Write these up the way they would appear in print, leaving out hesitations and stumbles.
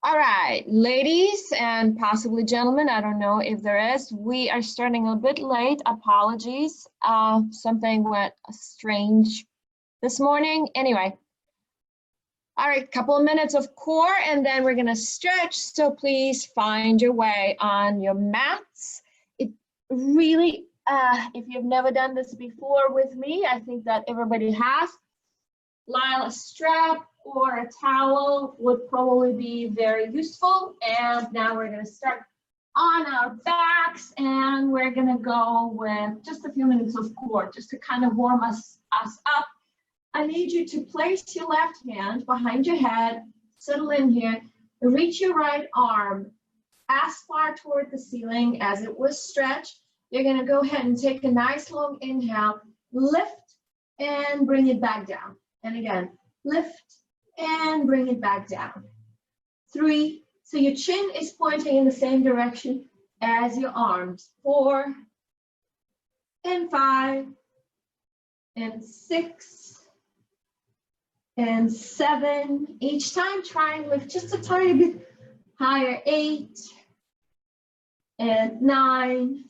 All right, ladies and possibly gentlemen, I don't know if there is. We are starting a bit late. Apologies. Something went strange this morning. Anyway, all right, couple of minutes of core and then we're gonna stretch. So please find your way on your mats. It really, if you've never done this before with me, I think that everybody has. Lyle, a strap or a towel would probably be very useful. And now we're going to start on our backs and we're going to go with just a few minutes of core just to kind of warm us up. I need you to place your left hand behind your head, settle in here, reach your right arm as far toward the ceiling as it was stretched. You're going to go ahead and take a nice long inhale, lift and bring it back down. And again, lift and bring it back down. 3, so your chin is pointing in the same direction as your arms. 4, and 5, and 6, and 7. Each time try and lift just a tiny bit higher. 8, and 9,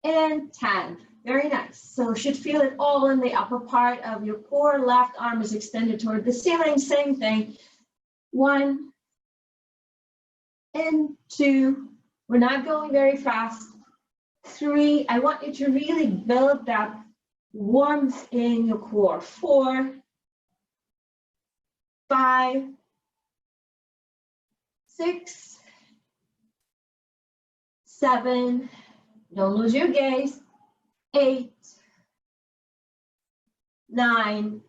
and 10. Very nice. So should feel it all in the upper part of your core. Left arm is extended toward the ceiling. Same thing. 1 and 2. We're not going very fast. 3. I want you to really build that warmth in your core. 4, 5, 6, 7. Don't lose your gaze. 8, 9,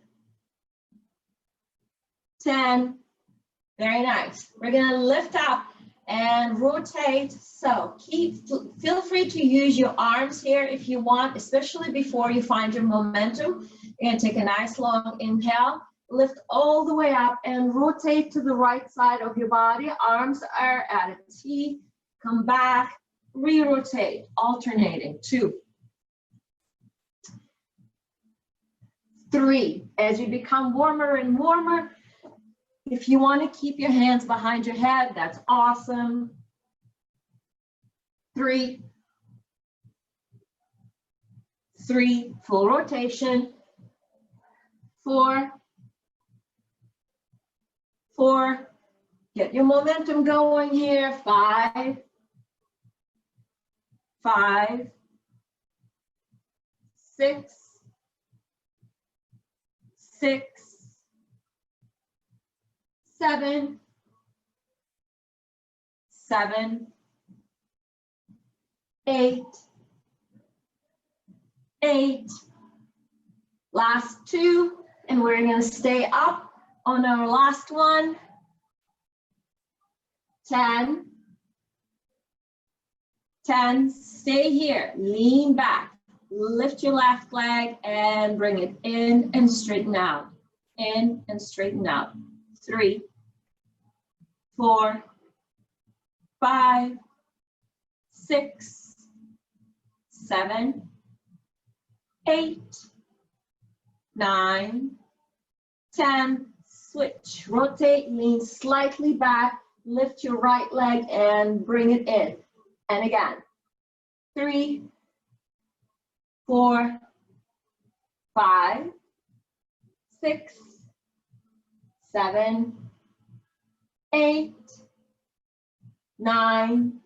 10. Very nice. We're going to lift up and rotate. So feel free to use your arms here if you want, especially before you find your momentum. You're going to take a nice long inhale, lift all the way up and rotate to the right side of your body. Arms are at a T. Come back, re-rotate, alternating. 2, 3, as you become warmer and warmer, if you want to keep your hands behind your head, that's awesome. 3, full rotation. 4, get your momentum going here. 5, 6, 7, 8, last 2, and we're going to stay up on our last one. 10, stay here, lean back, lift your left leg and bring it in and straighten out, in and straighten out. 3, 4, 5, 6, 7, 8, 9, 10. Switch, rotate, lean slightly back, lift your right leg and bring it in. And again, 3, 4, 5, 6, 7, 8, 9,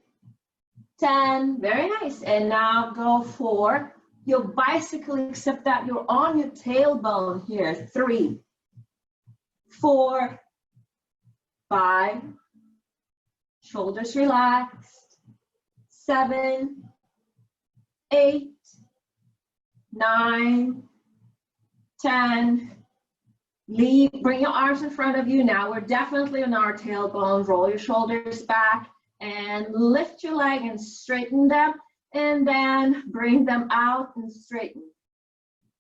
10. Very nice. And now go for your bicycle, except that you're on your tailbone here. 3, 4, 5, shoulders relaxed. 7, 8, 9, 10. Bring your arms in front of you. Now we're definitely on our tailbone. Roll your shoulders back and lift your leg and straighten them, and then bring them out and straighten.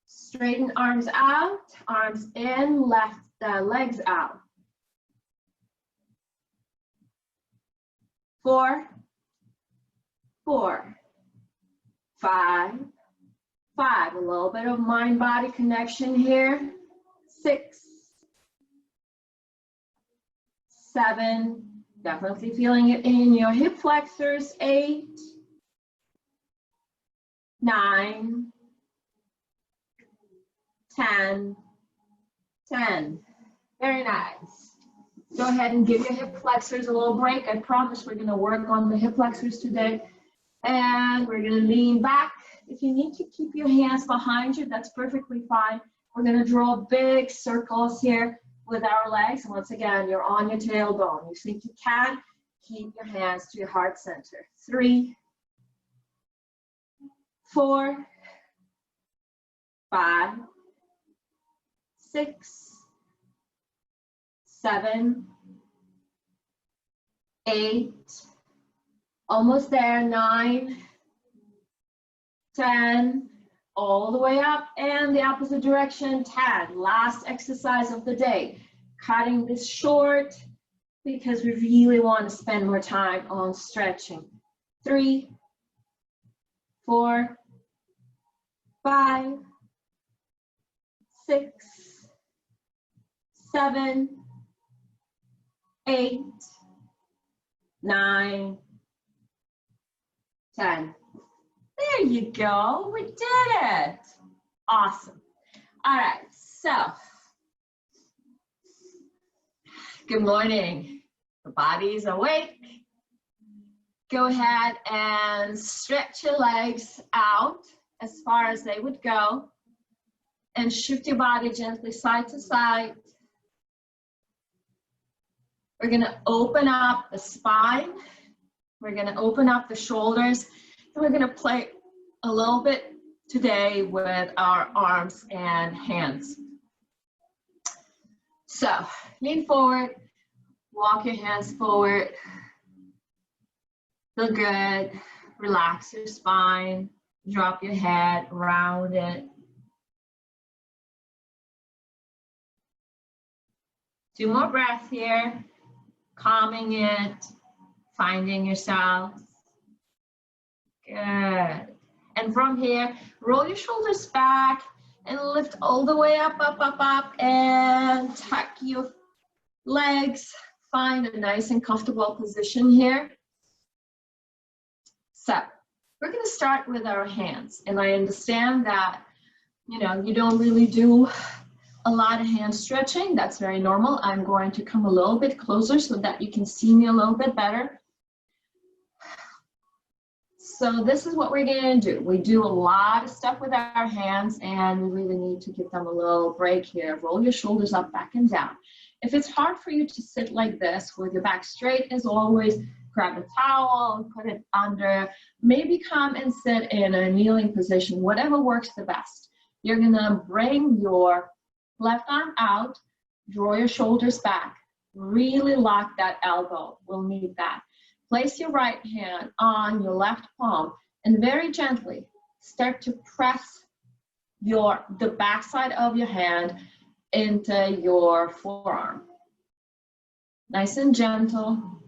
Straighten arms out, arms in, left legs out. 4, 4, 5, 5. A little bit of mind-body connection here. 6, 7, definitely feeling it in your hip flexors, 8, 9, 10, 10. Very nice. Go ahead and give your hip flexors a little break. I promise we're gonna work on the hip flexors today. And we're gonna lean back. If you need to keep your hands behind you, that's perfectly fine. We're gonna draw big circles here with our legs. And once again, you're on your tailbone. You think you can, keep your hands to your heart center. 3, 4, 5, 6, 7, 8, almost there, 9, 10, all the way up, and the opposite direction, 10. Last exercise of the day. Cutting this short because we really want to spend more time on stretching. 3, 4, 5, 6, 7, 8, 9, 10. There you go, we did it. Awesome. All right, so good morning. The body's awake. Go ahead and stretch your legs out as far as they would go and shift your body gently side to side. We're gonna open up the spine. We're gonna open up the shoulders. And we're gonna play a little bit today with our arms and hands. So lean forward, walk your hands forward. Feel good, relax your spine, drop your head, round it. 2 more breaths here, calming it, finding yourself. Good. And from here, roll your shoulders back and lift all the way up, up, up, up, and tuck your legs. Find a nice and comfortable position here. So we're going to start with our hands. And I understand that, you know, you don't really do a lot of hand stretching. That's very normal. I'm going to come a little bit closer so that you can see me a little bit better. So this is what we're going to do. We do a lot of stuff with our hands, and we really need to give them a little break here. Roll your shoulders up, back and down. If it's hard for you to sit like this with your back straight, as always, grab a towel and put it under. Maybe come and sit in a kneeling position, whatever works the best. You're going to bring your left arm out, draw your shoulders back. Really lock that elbow. We'll need that. Place your right hand on your left palm and very gently start to press the backside of your hand into your forearm. Nice and gentle.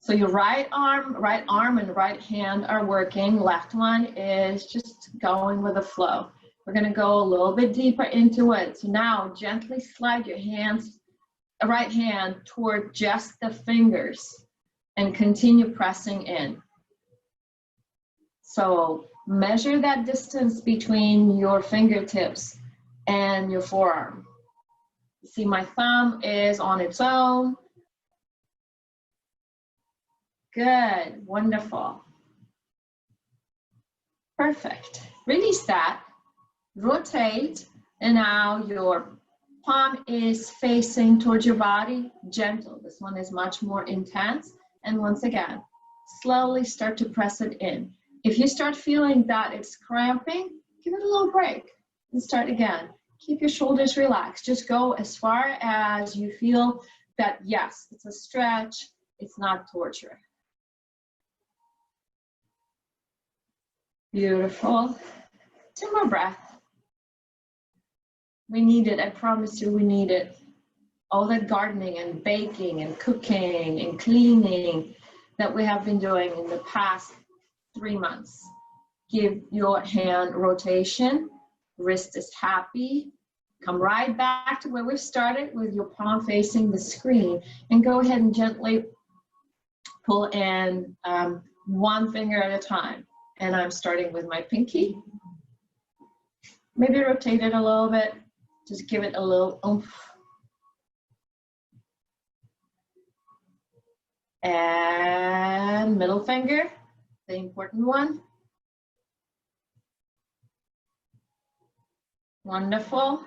So your right arm and right hand are working. Left one is just going with the flow. We're going to go a little bit deeper into it. So now gently slide your right hand toward just the fingers and continue pressing in. So measure that distance between your fingertips and your forearm. See, my thumb is on its own. Good, wonderful. Perfect. Release that, rotate, and now your palm is facing towards your body, gentle. This one is much more intense. And once again, slowly start to press it in. If you start feeling that it's cramping, give it a little break and start again. Keep your shoulders relaxed. Just go as far as you feel that, yes, it's a stretch, it's not torture. Beautiful. 2 more breaths. We need it, I promise you we need it. All that gardening and baking and cooking and cleaning that we have been doing in the past 3 months. Give your hand rotation, wrist is happy, Come right back to where we started with your palm facing the screen, and go ahead and gently pull in one finger at a time. And I'm starting with my pinky. Maybe rotate it a little bit, just give it a little oomph. And middle finger, the important one. Wonderful.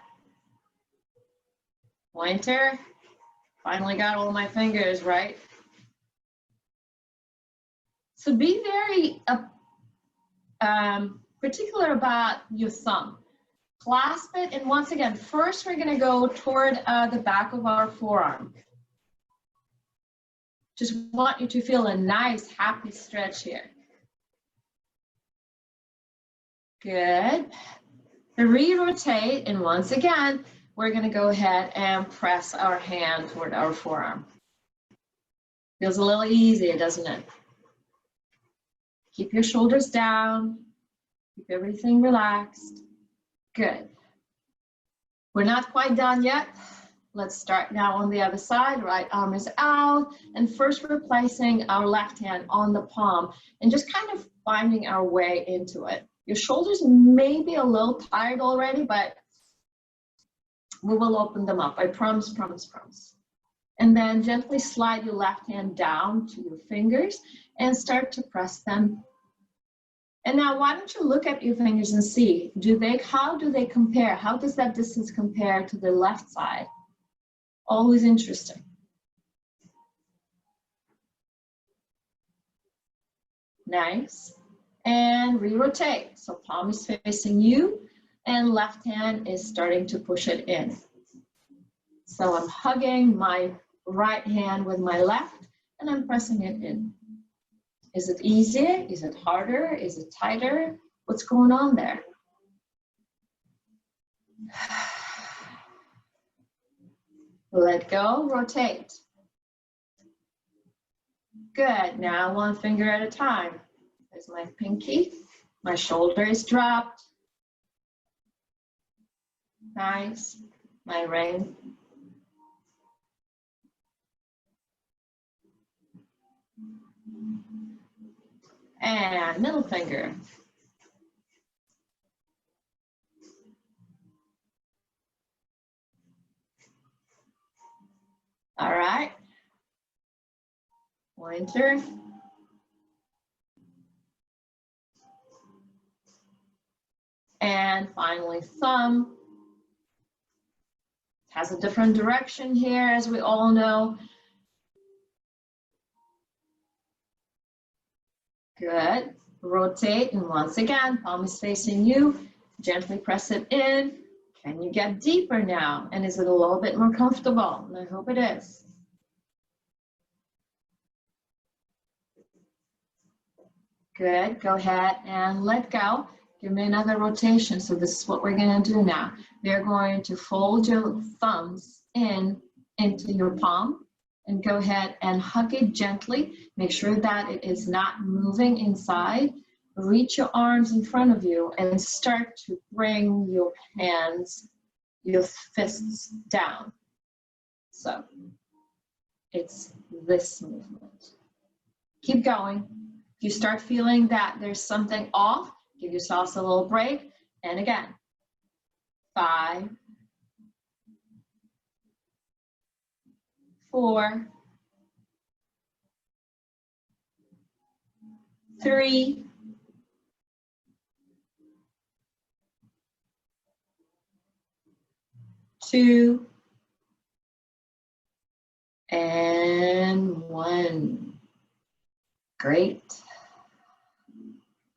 Pointer. Finally got all my fingers right. So be very particular about your thumb. Clasp it, and once again, first we're gonna go toward the back of our forearm. Just want you to feel a nice, happy stretch here. Good. Re-rotate, and once again, we're gonna go ahead and press our hand toward our forearm. Feels a little easier, doesn't it? Keep your shoulders down, keep everything relaxed. Good. We're not quite done yet. Let's start now on the other side. Right arm is out, and first we're placing our left hand on the palm and just kind of finding our way into it. Your shoulders may be a little tired already, but we will open them up. I promise, promise, promise. And then gently slide your left hand down to your fingers and start to press them. And now why don't you look at your fingers and see, how do they compare? How does that distance compare to the left side? Always interesting. Nice. And re-rotate. So palm is facing you and left hand is starting to push it in. So I'm hugging my right hand with my left and I'm pressing it in. Is it easier? Is it harder? Is it tighter? What's going on there? Let go, rotate. Good, now one finger at a time. There's my pinky. My shoulder is dropped. Nice. My ring. And middle finger. All right. Pointer. And finally thumb. It has a different direction here, as we all know. Good. Rotate, and once again, palm is facing you. Gently press it in. Can you get deeper now? And is it a little bit more comfortable? And I hope it is. Good. Go ahead and let go. Give me another rotation. So this is what we're going to do now. We're going to fold your thumbs into your palm and go ahead and hug it gently. Make sure that it is not moving inside. Reach your arms in front of you and start to bring your hands, your fists down. So it's this movement. Keep going. If you start feeling that there's something off, give yourselves a little break. And again, 5, 4, 3, 2, and 1. Great.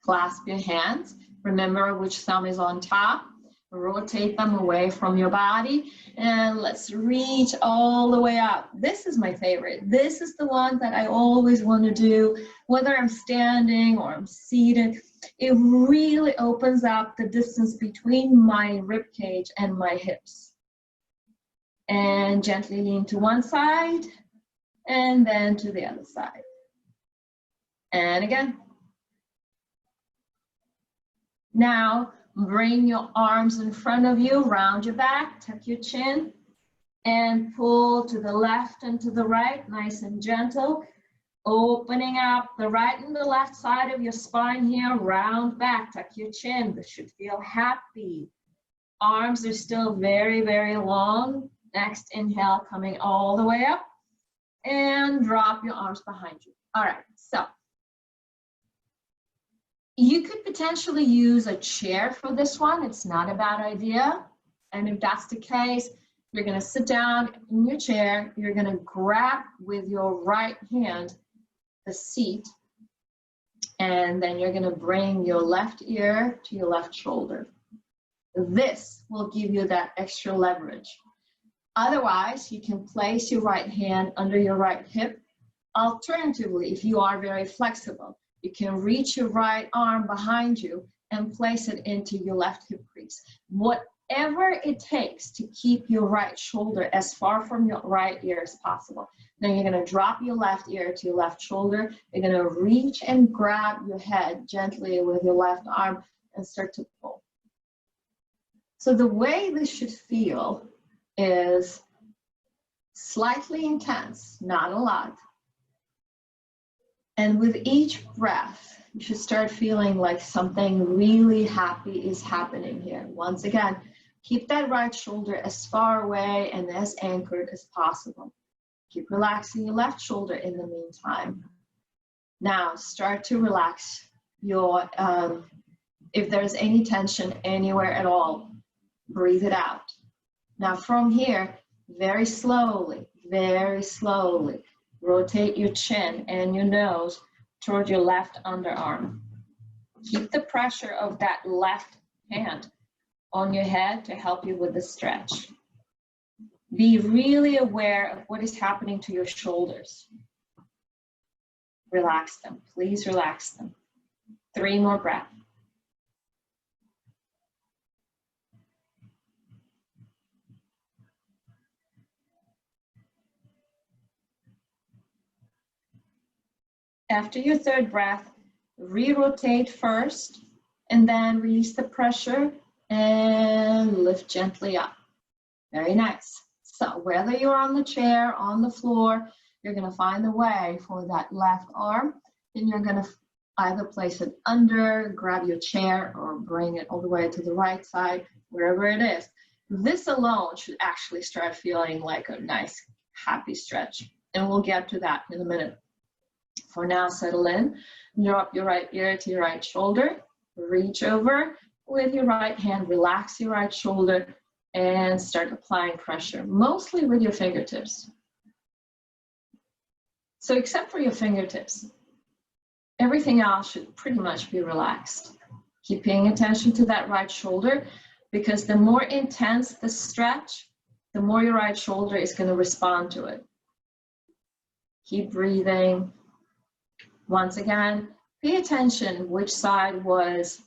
Clasp your hands. Remember which thumb is on top. Rotate them away from your body. And let's reach all the way up. This is my favorite. This is the one that I always want to do, whether I'm standing or I'm seated. It really opens up the distance between my rib cage and my hips. And gently lean to one side and then to the other side. And again. Now, Bring your arms in front of you, round your back, tuck your chin, and pull to the left and to the right, nice and gentle. Opening up the right and the left side of your spine here, round back, tuck your chin. This should feel happy. Arms are still very, very long. Next inhale, coming all the way up, and drop your arms behind you. All right, so you could potentially use a chair for this one. It's not a bad idea. And if that's the case, you're gonna sit down in your chair. You're gonna grab with your right hand the seat, and then you're gonna bring your left ear to your left shoulder. This will give you that extra leverage. Otherwise, you can place your right hand under your right hip. Alternatively, if you are very flexible, you can reach your right arm behind you and place it into your left hip crease. Whatever it takes to keep your right shoulder as far from your right ear as possible. Then you're going to drop your left ear to your left shoulder. You're going to reach and grab your head gently with your left arm and start to pull. So the way this should feel is slightly intense, not a lot. And with each breath, you should start feeling like something really happy is happening here. Once again, keep that right shoulder as far away and as anchored as possible. Keep relaxing your left shoulder in the meantime. Now start to relax your, if there's any tension anywhere at all, breathe it out. Now from here, very slowly, rotate your chin and your nose toward your left underarm. Keep the pressure of that left hand on your head to help you with the stretch. Be really aware of what is happening to your shoulders. Relax them, please relax them. 3 more breaths. After your 3rd breath, re-rotate first and then release the pressure and lift gently up. Very nice. So whether you're on the chair, on the floor, you're going to find the way for that left arm, and you're going to either place it under, grab your chair, or bring it all the way to the right side, wherever it is. This alone should actually start feeling like a nice, happy stretch, and we'll get to that in a minute. For now, settle in, drop your right ear to your right shoulder, reach over with your right hand, relax your right shoulder, and start applying pressure, mostly with your fingertips. So except for your fingertips, everything else should pretty much be relaxed. Keep paying attention to that right shoulder, because the more intense the stretch, the more your right shoulder is going to respond to it. Keep breathing. Once again, pay attention which side was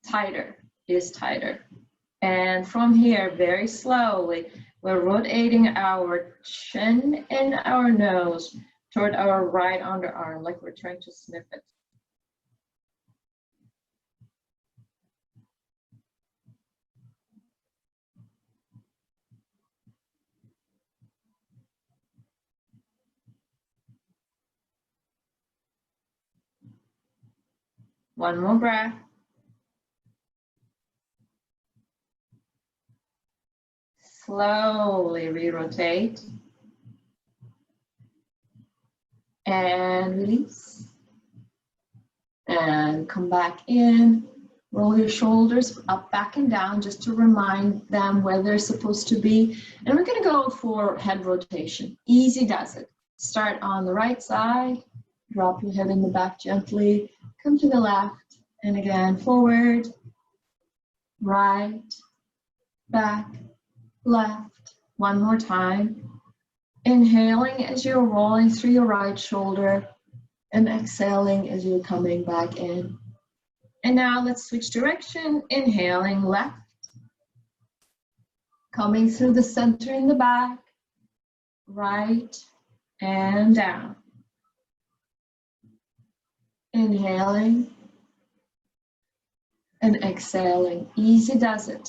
tighter, is tighter. And from here, very slowly, we're rotating our chin and our nose toward our right underarm, like we're trying to snip it. One more breath. Slowly re-rotate. And release. And come back in. Roll your shoulders up, back, and down just to remind them where they're supposed to be. And we're going to go for head rotation. Easy does it. Start on the right side. Drop your head in the back gently. Come to the left. And again, forward, right, back, left. One more time. Inhaling as you're rolling through your right shoulder, and exhaling as you're coming back in. And now let's switch direction. Inhaling left, coming through the center in the back, right, and down. Inhaling, and exhaling. Easy does it.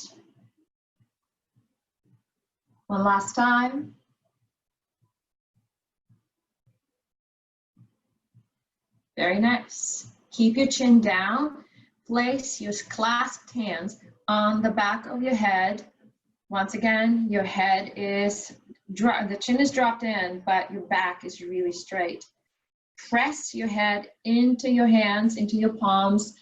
One last time. Very nice. Keep your chin down. Place your clasped hands on the back of your head. Once again, your head is, the chin is dropped in, but your back is really straight. Press your head into your hands, into your palms.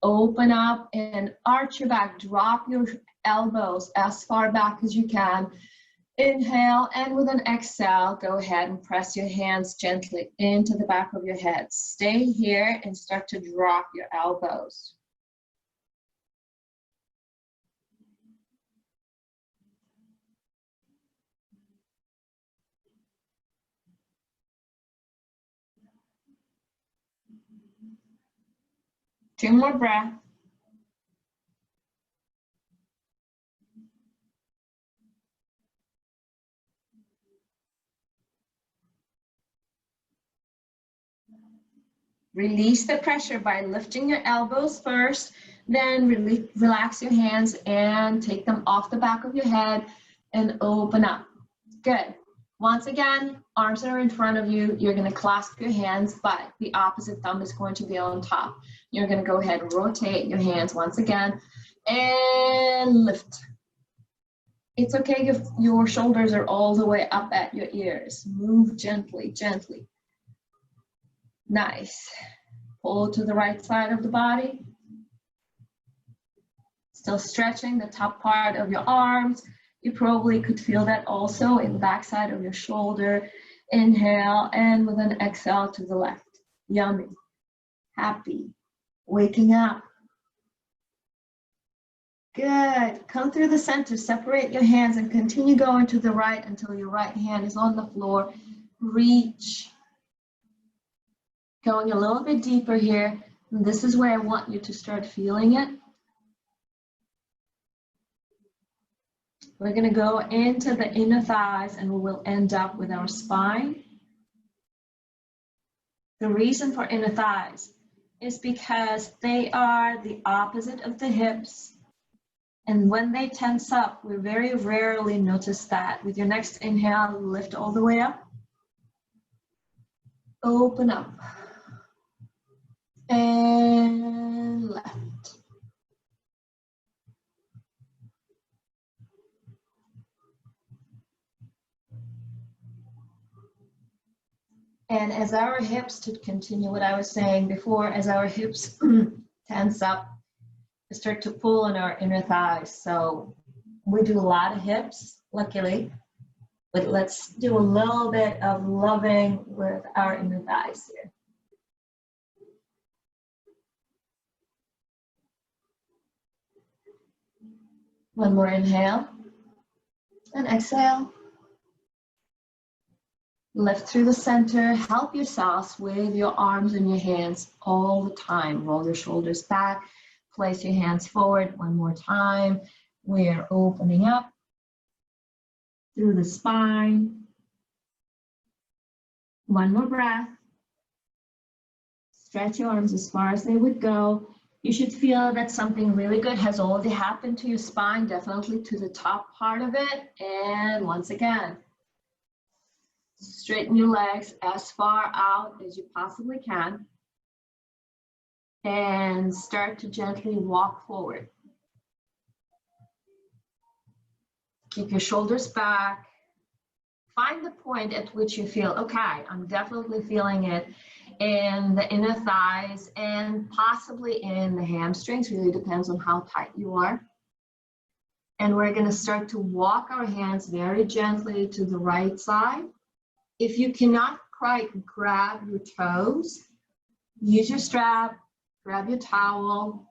Open up and arch your back. Drop your elbows as far back as you can. Inhale, and with an exhale, go ahead and press your hands gently into the back of your head. Stay here and start to drop your elbows. Two more breaths. Release the pressure by lifting your elbows first, then relax your hands and take them off the back of your head and open up. Good. Once again, arms are in front of you. You're going to clasp your hands, but the opposite thumb is going to be on top. You're going to go ahead and rotate your hands once again and lift. It's okay if your shoulders are all the way up at your ears. Move gently, gently. Nice. Pull to the right side of the body. Still stretching the top part of your arms. You probably could feel that also in the back side of your shoulder. Inhale, and with an exhale to the left. Yummy. Happy. Waking up. Good. Come through the center. Separate your hands and continue going to the right until your right hand is on the floor. Reach. Going a little bit deeper here. And this is where I want you to start feeling it. We're going to go into the inner thighs and we will end up with our spine. The reason for inner thighs is because they are the opposite of the hips. And when they tense up, we very rarely notice that. With your next inhale, lift all the way up. Open up. And left. And as our hips, to continue what I was saying before, as our hips tense up, we start to pull on our inner thighs. So we do a lot of hips, luckily, but let's do a little bit of loving with our inner thighs here. One more inhale and exhale. Lift through the center. Help yourselves with your arms and your hands all the time. Roll your shoulders back. Place your hands forward one more time. We're opening up through the spine. One more breath. Stretch your arms as far as they would go. You should feel that something really good has already happened to your spine, definitely to the top part of it. And once again, straighten your legs as far out as you possibly can. And start to gently walk forward. Keep your shoulders back. Find the point at which you feel, okay, I'm definitely feeling it in the inner thighs and possibly in the hamstrings. Really depends on how tight you are. And we're going to start to walk our hands very gently to the right side. If you cannot quite grab your toes, use your strap, grab your towel,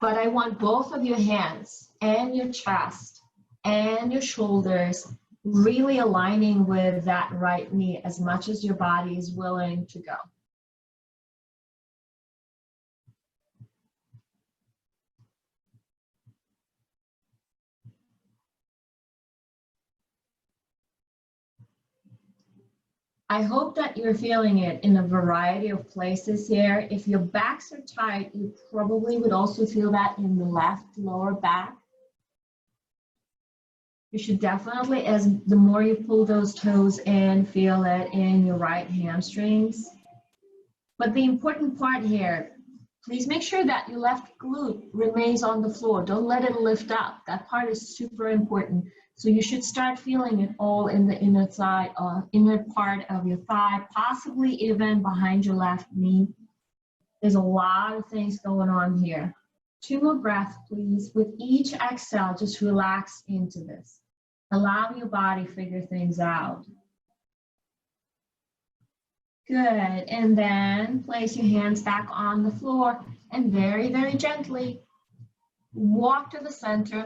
but I want both of your hands and your chest and your shoulders really aligning with that right knee as much as your body is willing to go. I hope that you're feeling it in a variety of places here. If your backs are tight, you probably would also feel that in the left lower back. You should definitely, as the more you pull those toes in, feel it in your right hamstrings. But the important part here, please make sure that your left glute remains on the floor. Don't let it lift up. That part is super important. So you should start feeling it all in the inner thigh, inner part of your thigh, possibly even behind your left knee. There's a lot of things going on here. 2 more breaths, please. With each exhale, just relax into this. Allow your body to figure things out. Good, and then place your hands back on the floor and very, very gently walk to the center.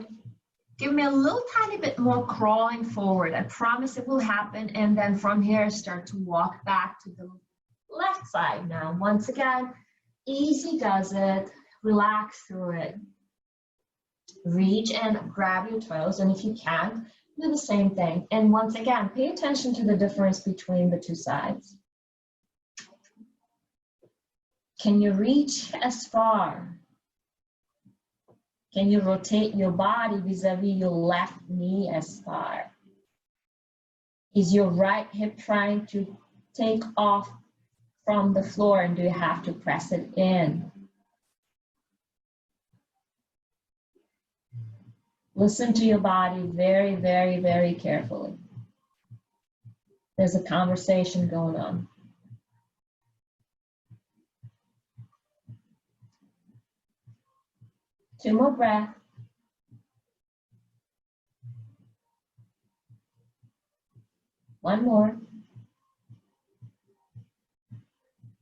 Give me a little tiny bit more crawling forward. I promise it will happen. And then from here, start to walk back to the left side now. Once again, easy does it. Relax through it. Reach and grab your toes. And if you can't, do the same thing. And once again, pay attention to the difference between the two sides. Can you reach as far? Can you rotate your body vis-a-vis your left knee as far? Is your right hip trying to take off from the floor and do you have to press it in? Listen to your body very, very, very carefully. There's a conversation going on. Two more breaths. One more.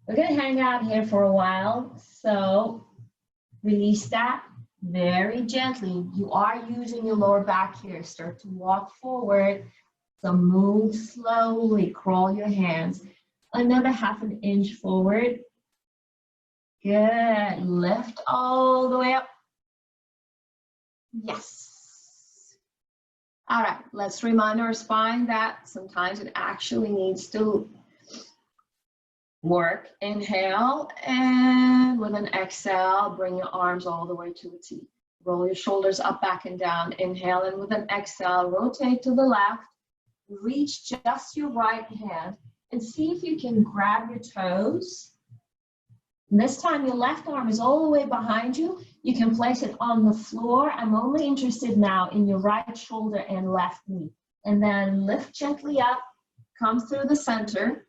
We're going to hang out here for a while, so release that very gently. You are using your lower back here. Start to walk forward. So move slowly, crawl your hands. Another 1/2 inch forward. Good. Lift all the way up. Yes. All right, let's remind our spine that sometimes it actually needs to work. Inhale, and with an exhale, bring your arms all the way to the T. Roll your shoulders up, back, and down. Inhale, and with an exhale, rotate to the left. Reach just your right hand and see if you can grab your toes. And this time, your left arm is all the way behind you. You can place it on the floor. I'm only interested now in your right shoulder and left knee. And then lift gently up, come through the center.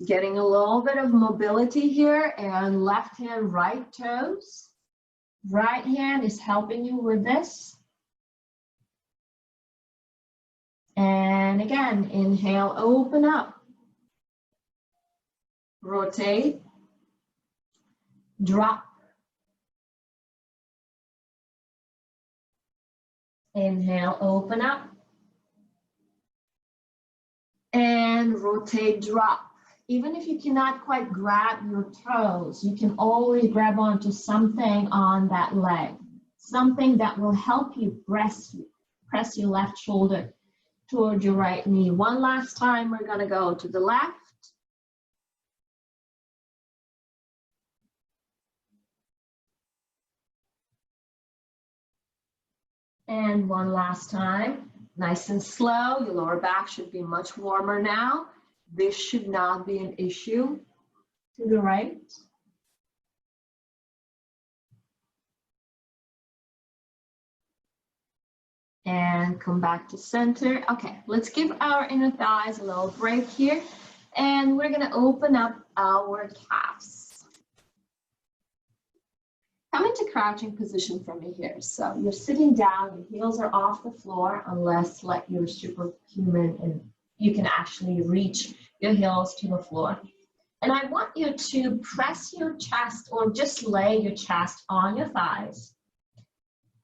Getting a little bit of mobility here, and left hand, right toes. Right hand is helping you with this. And again, inhale, open up. Rotate. Drop. Inhale, open up. And rotate, drop. Even if you cannot quite grab your toes, you can always grab onto something on that leg. Something that will help you press your left shoulder toward your right knee. One last time, we're gonna go to the left. And one last time, nice and slow. Your lower back should be much warmer now. This should not be an issue. To the right. And come back to center. Okay, let's give our inner thighs a little break here. And we're gonna open up our calves. Come into crouching position from here. So you're sitting down, your heels are off the floor, unless like you're superhuman and you can actually reach your heels to the floor. And I want you to press your chest or just lay your chest on your thighs.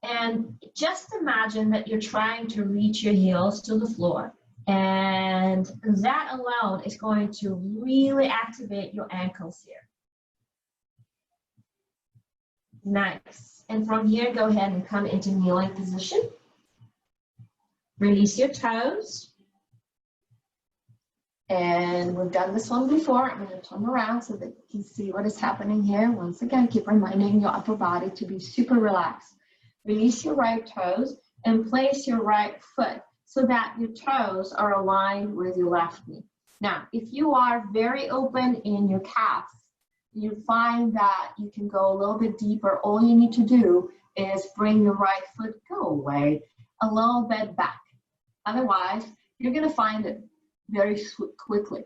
And just imagine that you're trying to reach your heels to the floor. And that alone is going to really activate your ankles here. Nice. And from here, go ahead and come into kneeling position. Release your toes. And we've done this one before. I'm going to turn around so that you can see what is happening here. Once again, keep reminding your upper body to be super relaxed. Release your right toes and place your right foot so that your toes are aligned with your left knee. Now, if you are very open in your calves, you find that you can go a little bit deeper. All you need to do is bring your right foot, go away, a little bit back. Otherwise, you're going to find it very quickly.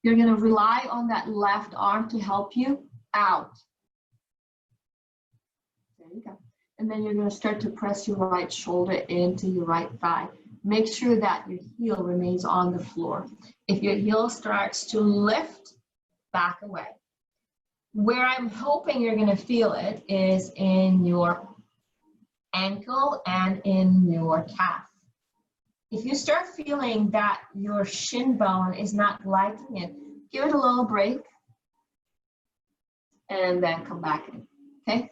You're going to rely on that left arm to help you out. There you go. And then you're going to start to press your right shoulder into your right thigh. Make sure that your heel remains on the floor. If your heel starts to lift, back away. Where I'm hoping you're going to feel it is in your ankle and in your calf. If you start feeling that your shin bone is not liking it, give it a little break and then come back in, okay?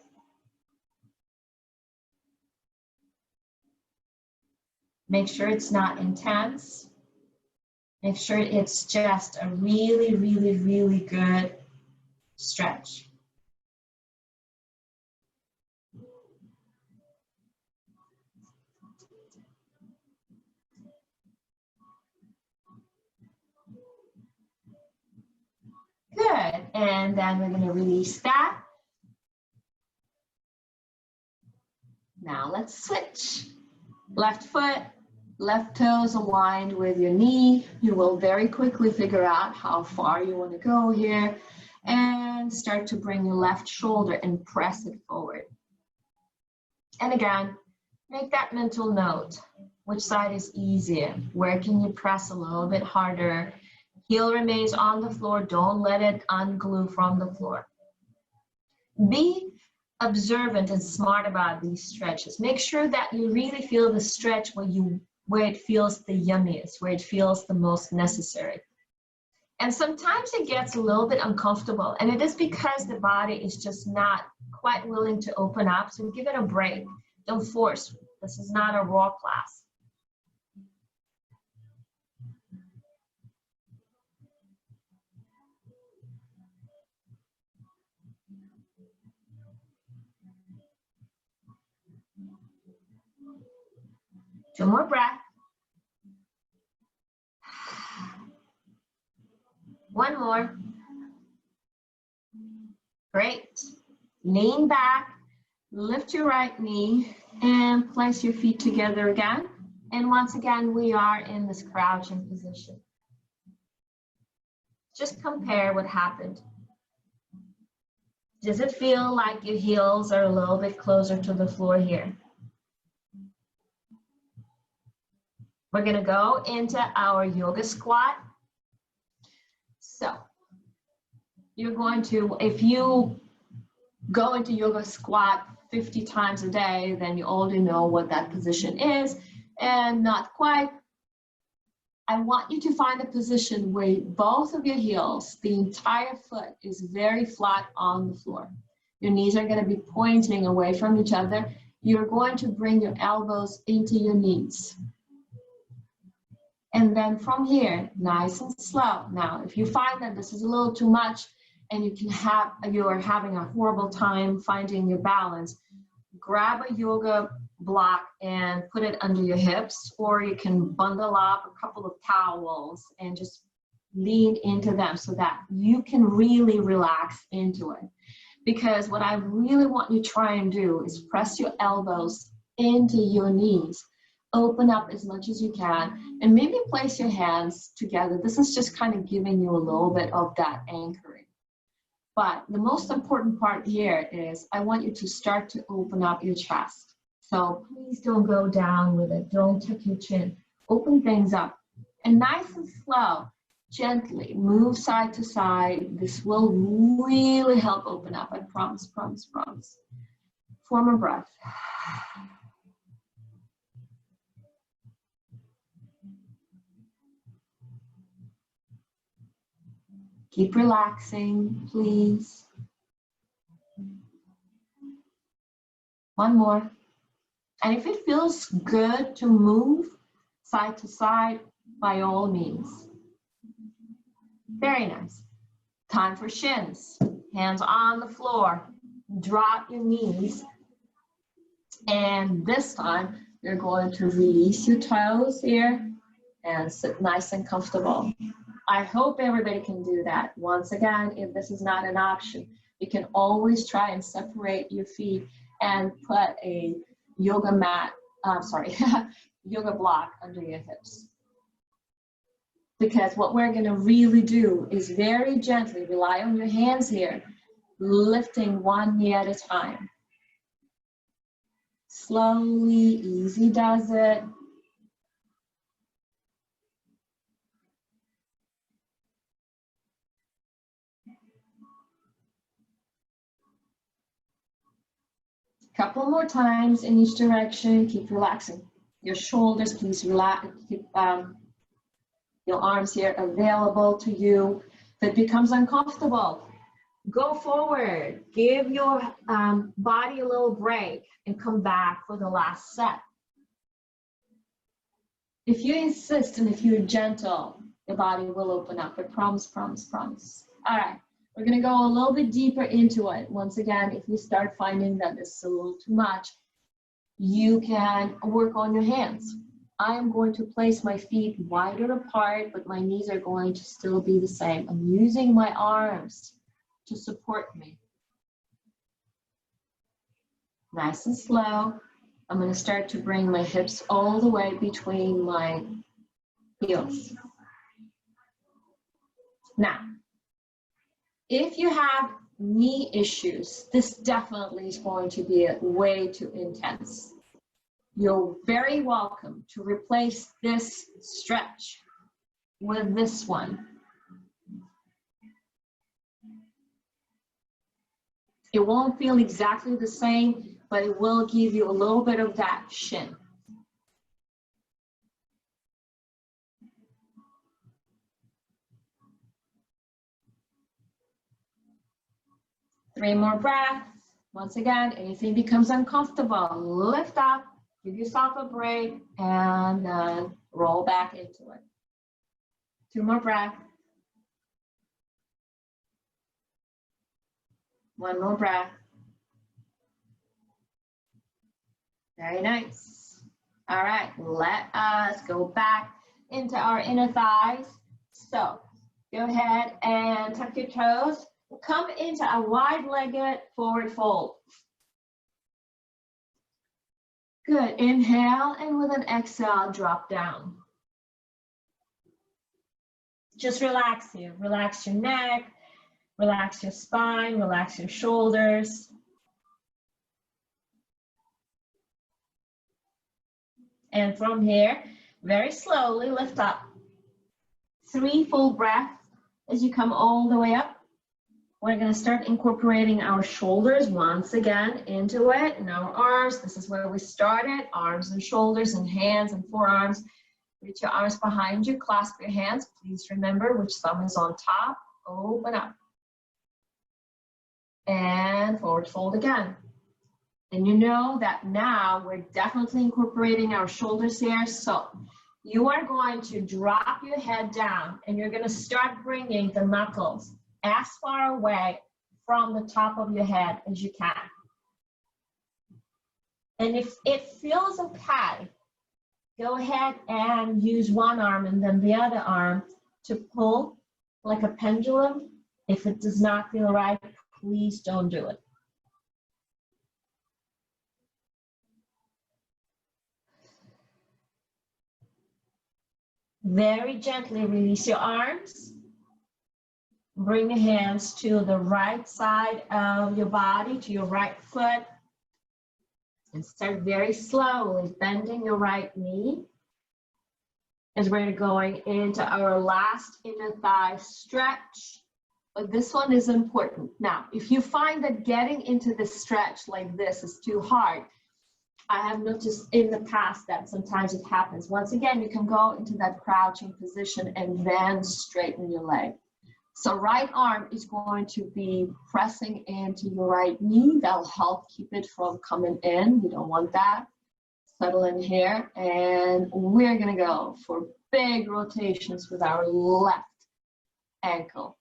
Make sure it's not intense. Make sure it's just a really, really, really good stretch. Good, and then we're going to release that. Now let's switch. Left foot, left toes aligned with your knee. You will very quickly figure out how far you want to go here and start to bring your left shoulder and press it forward. And again, make that mental note. Which side is easier? Where can you press a little bit harder? Heel remains on the floor. Don't let it unglue from the floor. Be observant and smart about these stretches. Make sure that you really feel the stretch where it feels the yummiest, where it feels the most necessary. And sometimes it gets a little bit uncomfortable, and it is because the body is just not quite willing to open up. So give it a break. Don't force. This is not a raw class. Two more breaths. One more. Great. Lean back, lift your right knee, and place your feet together again. And once again, we are in this crouching position. Just compare what happened. Does it feel like your heels are a little bit closer to the floor here? We're going to go into our yoga squat. So you're going to, if you go into yoga squat 50 times a day, then you already know what that position is, and not quite. I want you to find a position where both of your heels, the entire foot, is very flat on the floor. Your knees are going to be pointing away from each other. You're going to bring your elbows into your knees. And then from here, nice and slow. Now, if you find that this is a little too much and you are having a horrible time finding your balance, grab a yoga block and put it under your hips, or you can bundle up a couple of towels and just lean into them so that you can really relax into it. Because what I really want you to try and do is press your elbows into your knees. Open up as much as you can, and maybe place your hands together. This is just kind of giving you a little bit of that anchoring. But the most important part here is I want you to start to open up your chest. So please don't go down with it. Don't tuck your chin. Open things up. And nice and slow, gently move side to side. This will really help open up. I promise, promise, promise. 4 more breaths. Keep relaxing, please. 1 more. And if it feels good to move side to side, by all means. Very nice. Time for shins. Hands on the floor. Drop your knees. And this time, you're going to release your toes here and sit nice and comfortable. I hope everybody can do that. Once again, if this is not an option, you can always try and separate your feet and put a yoga mat, yoga block under your hips. Because what we're gonna really do is very gently rely on your hands here, lifting one knee at a time. Slowly, easy does it. Couple more times in each direction. Keep relaxing. Your shoulders, please relax. Keep your arms here available to you. If it becomes uncomfortable, go forward. Give your body a little break and come back for the last set. If you insist and if you're gentle, the body will open up. I promise, promise, promise. All right. We're going to go a little bit deeper into it. Once again, if you start finding that this is a little too much, you can work on your hands. I am going to place my feet wider apart, but my knees are going to still be the same. I'm using my arms to support me. Nice and slow. I'm going to start to bring my hips all the way between my heels. Now, if you have knee issues, this definitely is going to be way too intense. You're very welcome to replace this stretch with this one. It won't feel exactly the same, but it will give you a little bit of that shin. Three more breaths. Once again, anything becomes uncomfortable, lift up, give yourself a break, and then roll back into it. Two more breaths. One more breath. Very nice. All right, let us go back into our inner thighs. So go ahead and tuck your toes. Come into a wide-legged forward fold. Good, inhale, and with an exhale, drop down. Just relax here. Relax your neck, relax your spine, relax your shoulders. And from here, very slowly lift up. 3 full breaths as you come all the way up. We're going to start incorporating our shoulders once again into it, and our arms. This is where we started, arms and shoulders and hands and forearms. Reach your arms behind you, clasp your hands. Please remember which thumb is on top. Open up. And forward fold again. And you know that now we're definitely incorporating our shoulders here. So you are going to drop your head down and you're going to start bringing the knuckles as far away from the top of your head as you can. And if it feels okay, go ahead and use one arm and then the other arm to pull like a pendulum. If it does not feel right, please don't do it. Very gently release your arms. Bring your hands to the right side of your body, to your right foot. And start very slowly bending your right knee as we're going into our last inner thigh stretch. But this one is important. Now, if you find that getting into the stretch like this is too hard, I have noticed in the past that sometimes it happens. Once again, you can go into that crouching position and then straighten your leg. So right arm is going to be pressing into your right knee. That'll help keep it from coming in. You don't want that. Settle in here. And we're going to go for big rotations with our left ankle.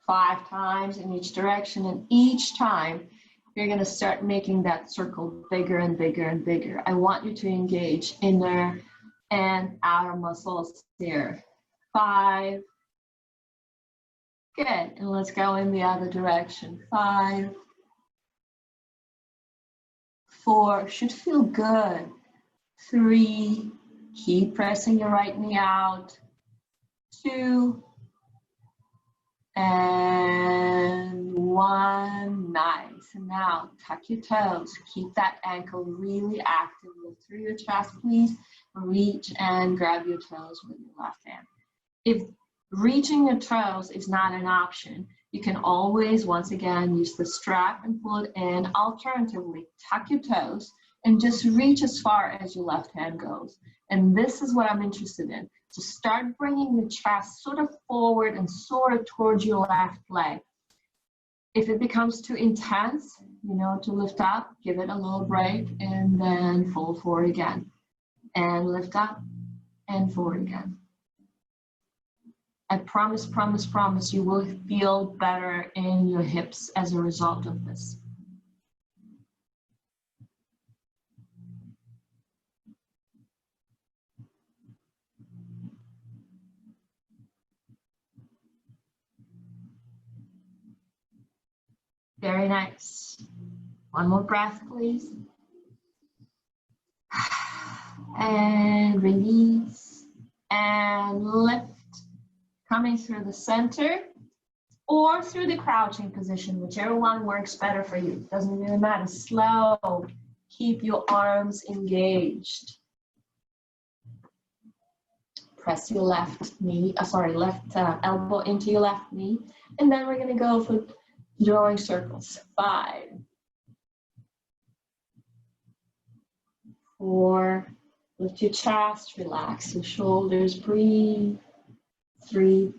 5 times in each direction, and each time you're going to start making that circle bigger and bigger and bigger. I want you to engage inner and outer muscles here. 5. Good, and let's go in the other direction. 5. 4, should feel good. 3, keep pressing your right knee out. 2, and 1, nice. And now tuck your toes, keep that ankle really active. Lift through your chest, please. Reach and grab your toes with your left hand. If reaching your toes is not an option, you can always, once again, use the strap and pull it in. Alternatively, tuck your toes and just reach as far as your left hand goes. And this is what I'm interested in. So start bringing the chest sort of forward and sort of towards your left leg. If it becomes too intense, to lift up, give it a little break and then fold forward again. And lift up and forward again. I promise, promise, promise you will feel better in your hips as a result of this. Very nice. One more breath, please. And release and lift. Coming through the center or through the crouching position, whichever one works better for you. Doesn't really matter. Slow. Keep your arms engaged. Press your left elbow into your left knee. And then we're going to go for drawing circles. 5, 4, lift your chest, relax your shoulders, breathe. 3,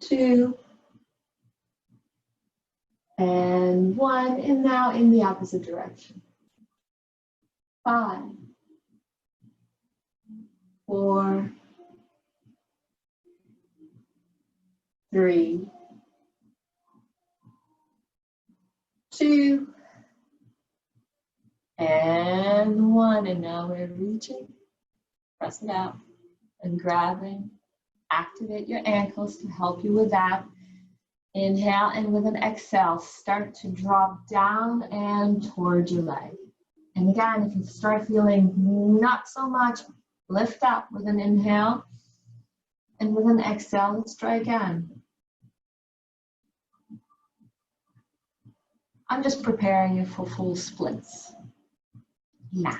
2, and 1, and now in the opposite direction. 5, 4, 3, 2, and 1, and now we're reaching. Press it out. And grabbing, activate your ankles to help you with that. Inhale, and with an exhale, start to drop down and towards your leg. And again, if you start feeling not so much, lift up with an inhale. And with an exhale, let's try again. I'm just preparing you for full splits. Yeah.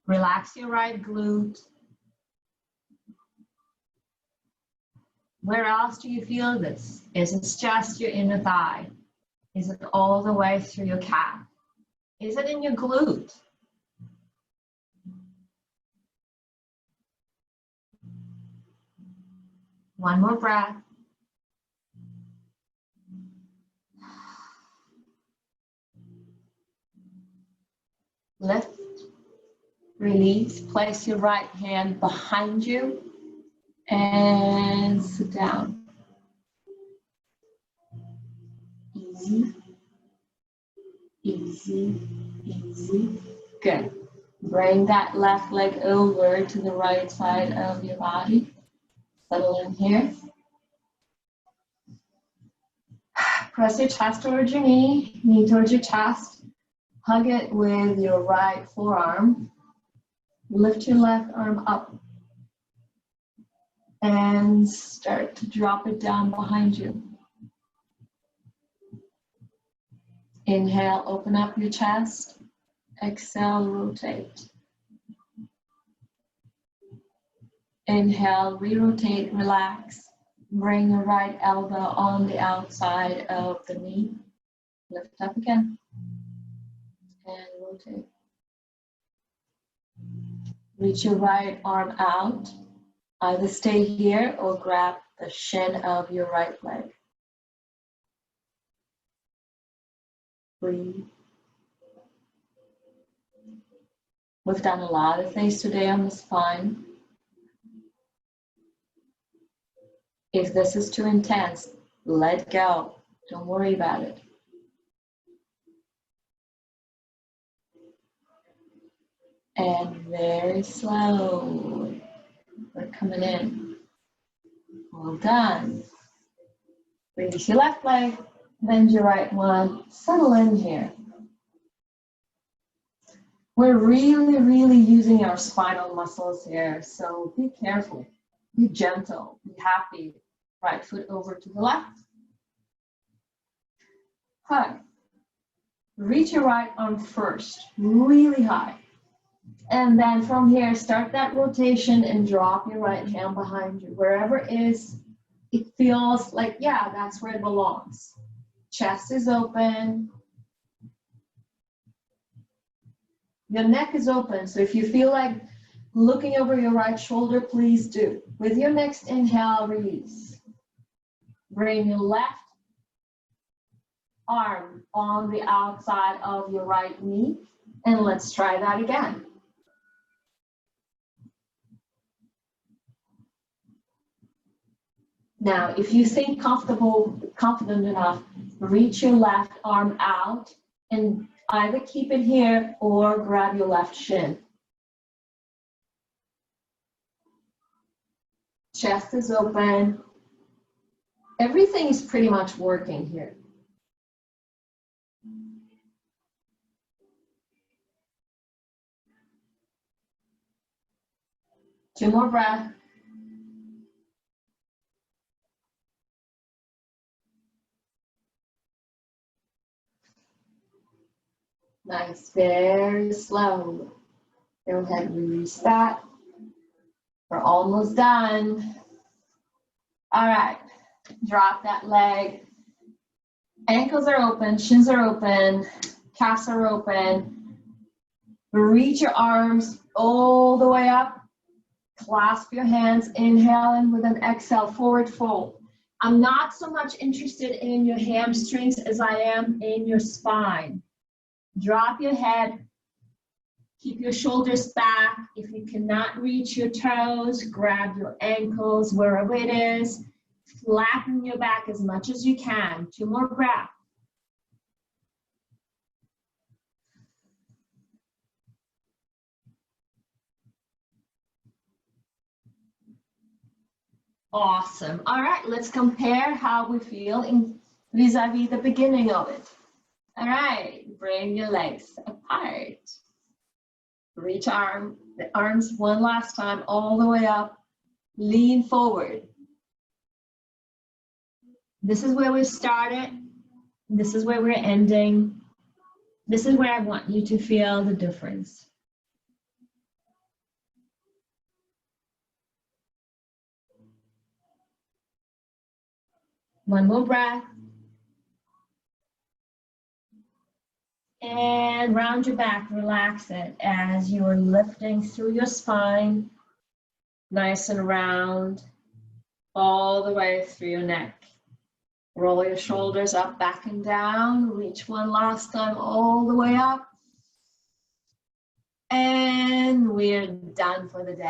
Relax your right glute. Where else do you feel this? Is it just your inner thigh? Is it all the way through your calf? Is it in your glute? One more breath. Lift. Release, place your right hand behind you and sit down. Easy, easy, easy. Good. Bring that left leg over to the right side of your body. Settle in here. Press your chest towards your knee towards your chest. Hug it with your right forearm. Lift your left arm up and start to drop it down behind you. Inhale, open up your chest. Exhale, rotate. Inhale, re-rotate, relax. Bring your right elbow on the outside of the knee. Lift up again and rotate. Reach your right arm out. Either stay here or grab the shin of your right leg. Breathe. We've done a lot of things today on the spine. If this is too intense, let go. Don't worry about it. And very slow. We're coming in. Well done. Release your left leg, bend your right one. Settle in here. We're really using our spinal muscles here, so be careful, be gentle, be happy. Right foot over to the left. Hug. Reach your right arm first, really high. And then from here, start that rotation and drop your right hand behind you. Wherever it feels like, yeah, that's where it belongs. Chest is open. Your neck is open, so if you feel like looking over your right shoulder, please do. With your next inhale, release. Bring your left arm on the outside of your right knee, and let's try that again. Now, if you think confident enough, reach your left arm out and either keep it here or grab your left shin. Chest is open. Everything is pretty much working here. Two more breaths. Nice, very slow. Go ahead and release that. We're almost done. All right, drop that leg. Ankles are open, shins are open, calves are open. Reach your arms all the way up. Clasp your hands, inhale in with an exhale, forward fold. I'm not so much interested in your hamstrings as I am in your spine. Drop your head, keep your shoulders back. If you cannot reach your toes, grab your ankles wherever it is. Flatten your back as much as you can. Two more breaths. Awesome. All right, let's compare how we feel vis-a-vis the beginning of it. All right, bring your legs apart. Reach the arms one last time, all the way up. Lean forward. This is where we started. This is where we're ending. This is where I want you to feel the difference. One more breath. And round your back, relax it as you are lifting through your spine, nice and round, all the way through your neck. Roll your shoulders up, back and down. Reach one last time, all the way up. And we're done for the day.